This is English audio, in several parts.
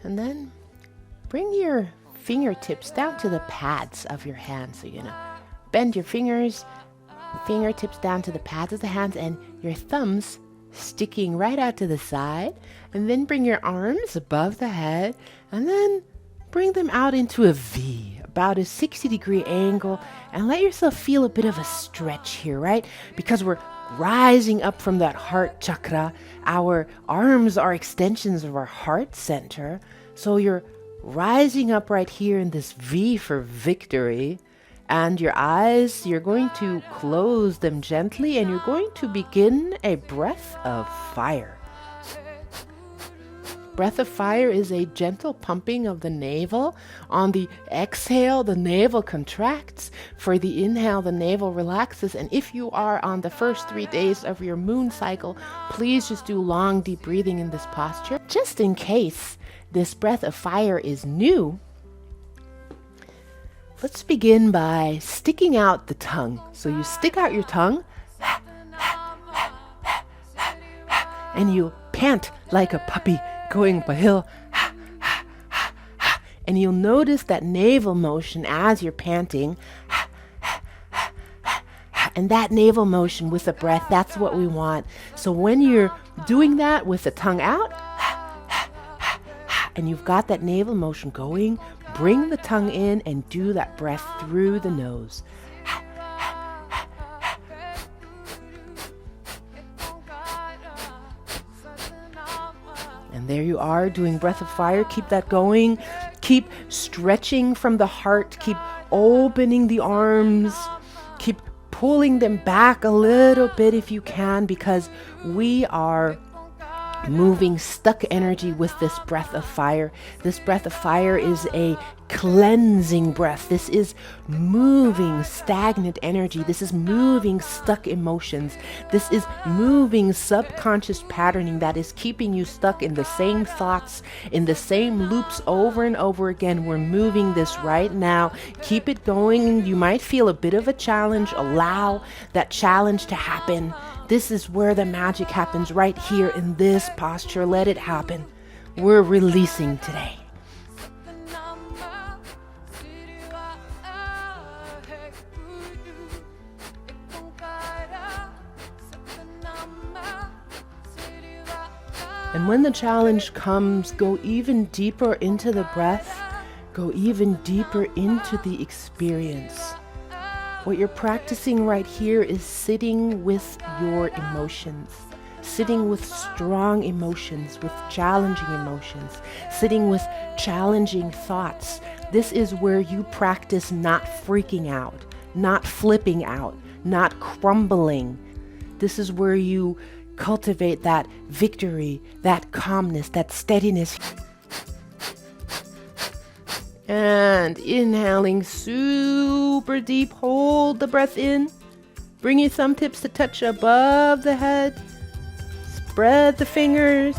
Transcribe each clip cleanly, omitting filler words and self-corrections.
And then bring your fingertips down to the pads of your hands. So you're going to bend your fingertips down to the pads of the hands, and your thumbs sticking right out to the side. And then bring your arms above the head, and then bring them out into a V, about a 60-degree angle, and let yourself feel a bit of a stretch here, right? Because we're rising up from that heart chakra. Our arms are extensions of our heart center. So you're rising up right here in this V for victory. And your eyes, you're going to close them gently, and you're going to begin a breath of fire. Breath of fire is a gentle pumping of the navel. On the exhale, the navel contracts. For the inhale, the navel relaxes. And if you are on the first 3 days of your moon cycle, please just do long, deep breathing in this posture. Just in case this breath of fire is new, let's begin by sticking out the tongue. So you stick out your tongue, and you pant like a puppy going up a hill. And you'll notice that navel motion as you're panting. And that navel motion with the breath, that's what we want. So when you're doing that with the tongue out, and you've got that navel motion going, bring the tongue in and do that breath through the nose. And there you are doing breath of fire. Keep that going. Keep stretching from the heart. Keep opening the arms. Keep pulling them back a little bit if you can, because we are moving stuck energy with this breath of fire. This breath of fire is a cleansing breath. This is moving stagnant energy. This is moving stuck emotions. This is moving subconscious patterning that is keeping you stuck in the same thoughts, in the same loops over and over again. We're moving this right now. Keep it going. You might feel a bit of a challenge. Allow that challenge to happen. This is where the magic happens, right here in this posture. Let it happen. We're releasing today. And when the challenge comes, go even deeper into the breath. Go even deeper into the experience. What you're practicing right here is sitting with your emotions, sitting with strong emotions, with challenging emotions, sitting with challenging thoughts. This is where you practice not freaking out, not flipping out, not crumbling. This is where you cultivate that victory, that calmness, that steadiness. And inhaling super deep, hold the breath in. Bring your thumb tips to touch above the head. Spread the fingers.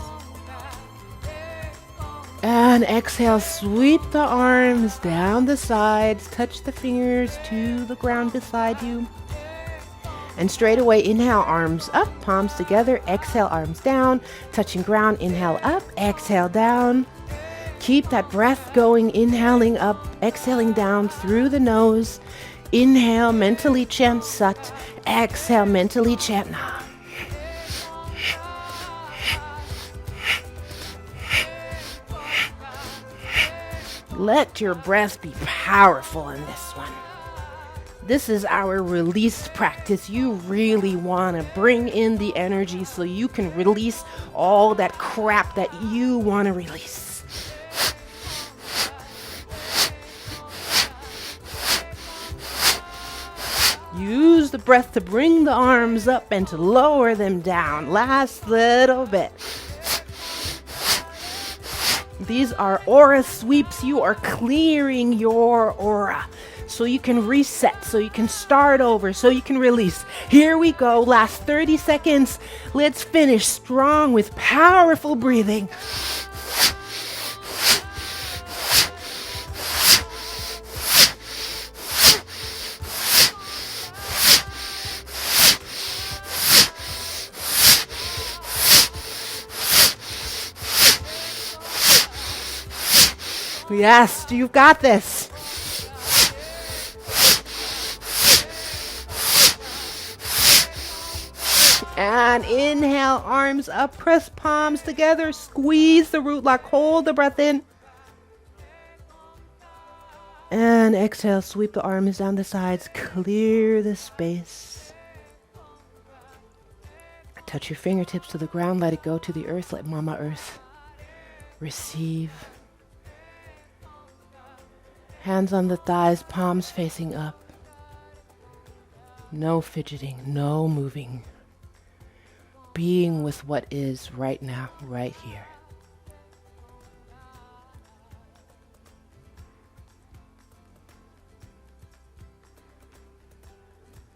And exhale, sweep the arms down the sides. Touch the fingers to the ground beside you. And straight away, inhale, arms up, palms together. Exhale, arms down, touching ground. Inhale up, exhale down. Keep that breath going, inhaling up, exhaling down through the nose. Inhale, mentally chant Sat. Exhale, mentally chant Nam. Let your breath be powerful in this one. This is our release practice. You really want to bring in the energy so you can release all that crap that you want to release. Use the breath to bring the arms up and to lower them down. Last little bit. These are aura sweeps. You are clearing your aura so you can reset, so you can start over, so you can release. Here we go. Last 30 seconds. Let's finish strong with powerful breathing. Yes, you've got this. And inhale, arms up, press palms together, squeeze the root lock, hold the breath in. And exhale, sweep the arms down the sides, clear the space. Touch your fingertips to the ground, let it go to the earth, let Mama Earth receive. Hands on the thighs, palms facing up. No fidgeting, no moving. Being with what is right now, right here.